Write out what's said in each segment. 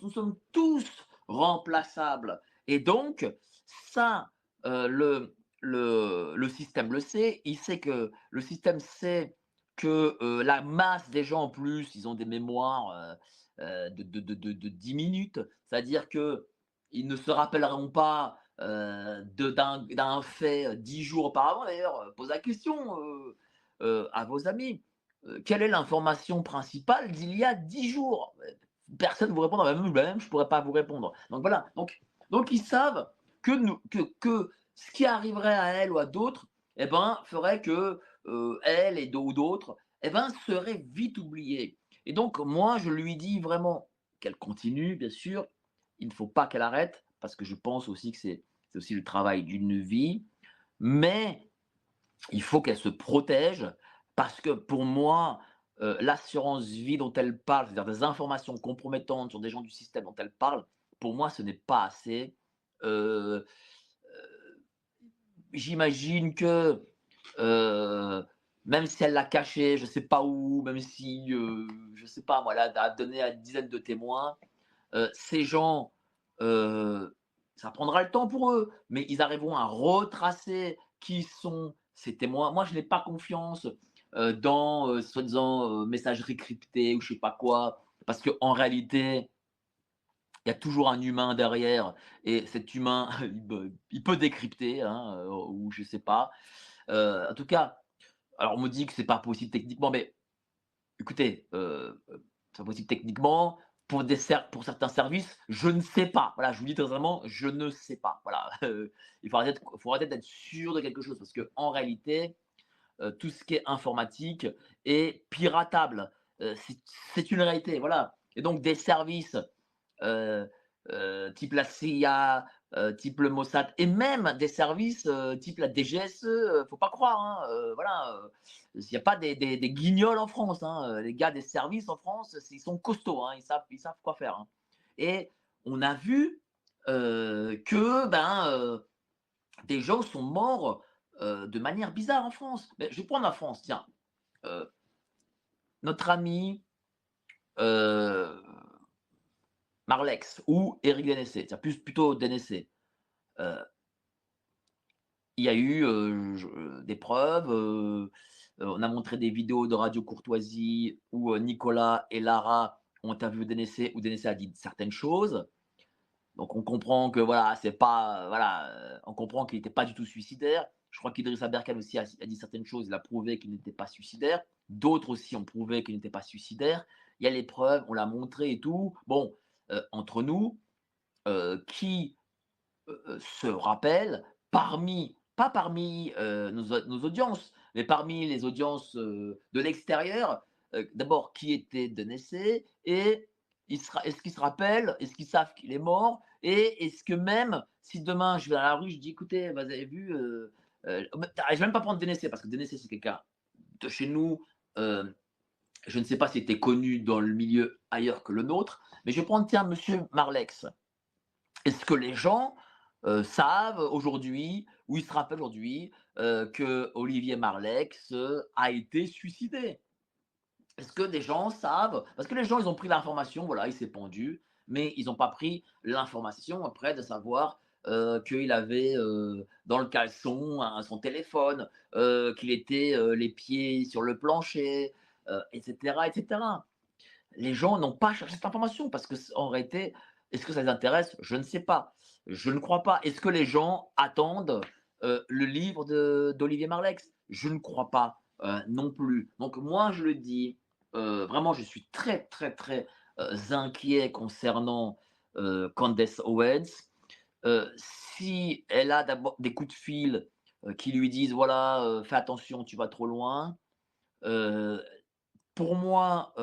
nous sommes tous remplaçables. Et donc, ça, le système le sait. Il sait que le système sait que la masse des gens, en plus, ils ont des mémoires de 10 minutes. C'est-à-dire qu'ils ne se rappelleront pas d'un fait 10 jours auparavant. D'ailleurs, pose la question à vos amis. Quelle est l'information principale d'il y a 10 jours? Personne ne vous répondra, même je ne pourrais pas vous répondre. Donc voilà, donc ils savent que ce qui arriverait à elle ou à d'autres, eh ben, ferait que elle et ou d'autres, eh ben, seraient vite oubliés. Et donc moi, je lui dis vraiment qu'elle continue, bien sûr. Il ne faut pas qu'elle arrête, parce que je pense aussi que c'est aussi le travail d'une vie. Mais il faut qu'elle se protège parce que pour moi, l'assurance vie dont elle parle, c'est-à-dire des informations compromettantes sur des gens du système dont elle parle, pour moi, ce n'est pas assez. Heu, J'imagine que, heu, même si elle l'a caché, je ne sais pas où, même si, je ne sais pas moi, elle a donné à une dizaine de témoins, ces gens, ça prendra le temps pour eux, mais ils arriveront à retracer qui sont ces témoins. Moi, je n'ai pas confiance dans soi-disant messagerie cryptée ou je sais pas quoi, parce qu'en réalité, il y a toujours un humain derrière et cet humain, il peut décrypter, hein, ou je sais pas. En tout cas, alors on me dit que c'est pas possible techniquement, mais écoutez, c'est pas possible techniquement. Pour certains services, je ne sais pas. Voilà, je vous dis très sincèrement, je ne sais pas. Voilà, il faudra peut-être être sûr de quelque chose parce qu'en réalité, tout ce qui est informatique est piratable. C'est une réalité, voilà. Et donc des services heu type la CIA, type le Mossad et même des services, type la DGSE, faut pas croire, hein, voilà, il y a pas des guignols en France, hein, les gars des services en France, ils sont costauds, hein, ils savent quoi faire, hein. Et on a vu, que, ben, des gens sont morts, de manière bizarre en France. Beh, je vais prendre la France, tiens, heu, notre ami, heu, Marlex ou Éric Dénessé, tiens plutôt Dénessé. Heu, il y a eu, des preuves, on a montré des vidéos de Radio Courtoisie où, Nicolas et Lara ont interviewé Dénessé, où Dénessé a dit certaines choses. Donc on comprend que voilà, c'est pas, voilà, on comprend qu'il n'était pas du tout suicidaire. Je crois qu'Idrissa Berkane aussi a dit certaines choses, il a prouvé qu'il n'était pas suicidaire. D'autres aussi ont prouvé qu'il n'était pas suicidaire. Il y a les preuves, on l'a montré et tout. Bon, entre nous, qui se rappelle pas parmi nos audiences, mais parmi les audiences de l'extérieur, d'abord qui était Denessé et est-ce qu'ils se rappellent, est-ce qu'ils savent qu'il est mort et est-ce que même si demain je vais dans la rue, je dis écoutez, vous avez vu, je vais même pas prendre Denessé parce que Denessé c'est quelqu'un de chez nous, euh, je ne sais pas s'il était connu dans le milieu ailleurs que le nôtre, mais je vais prendre tiens Monsieur Marlex. Est-ce que les gens savent aujourd'hui, ou ils se rappellent aujourd'hui, que Olivier Marleix a été suicidé? Est-ce que des gens savent? Parce que les gens, ils ont pris l'information, voilà, il s'est pendu, mais ils n'ont pas pris l'information après de savoir qu'il avait dans le caleçon son téléphone, qu'il était les pieds sur le plancher, etc., etc. Les gens n'ont pas cherché cette information parce que en réalité, est-ce que ça les intéresse? Je ne sais pas. Je ne crois pas. Est-ce que les gens attendent le livre d'Olivier Marleix? Je ne crois pas non plus. Donc moi, je le dis, vraiment, je suis très, très, très inquiet concernant Candace Owens. Si elle a d'abord des coups de fil qui lui disent, voilà, fais attention, tu vas trop loin, euh, pour moi,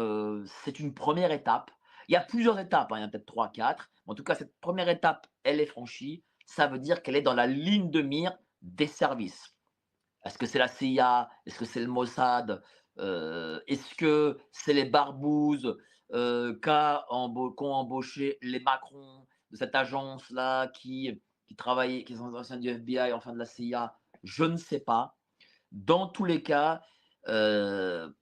c'est une première étape. Il y a plusieurs étapes, hein, il y en a peut-être 3, 4. En tout cas, cette première étape, elle est franchie. Ça veut dire qu'elle est dans la ligne de mire des services. Est-ce que c'est la CIA? Est-ce que c'est le Mossad? Est-ce que c'est les barbouzes qu'ont embauché les Macron de cette agence-là qui travaillent, qui sont anciens du FBI, enfin de la CIA? Je ne sais pas. Dans tous les cas,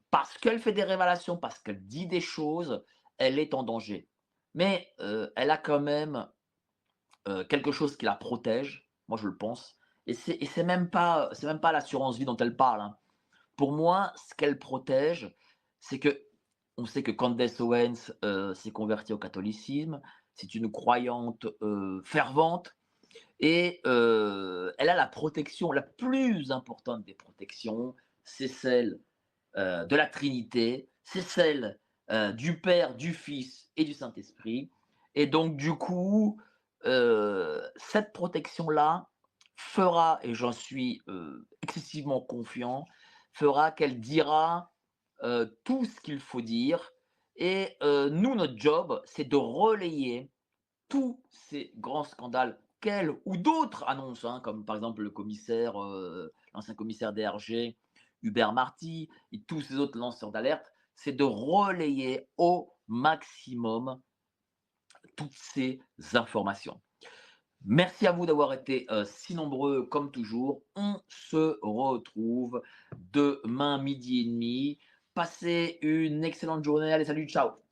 parce qu'elle fait des révélations, parce qu'elle dit des choses, elle est en danger. mais elle a quand même quelque chose qui la protège, moi je le pense, et c'est même pas l'assurance vie dont elle parle, hein. Pour moi, ce qu'elle protège, c'est que on sait que Candace Owens, s'est convertie au catholicisme. C'est une croyante, fervente, et elle a la protection la plus importante des protections, c'est celle, de la Trinité, c'est celle, du Père, du Fils et du Saint-Esprit, et donc du coup, cette protection-là fera, et j'en suis, excessivement confiant, fera qu'elle dira, tout ce qu'il faut dire, et nous, notre job, c'est de relayer tous ces grands scandales qu'elle ou d'autres annoncent, hein, comme par exemple le commissaire, l'ancien commissaire DRG, Hubert Marty, et tous ces autres lanceurs d'alerte, c'est de relayer au maximum toutes ces informations. Merci à vous d'avoir été si nombreux comme toujours. On se retrouve demain midi et demi. Passez une excellente journée. Allez, salut, ciao.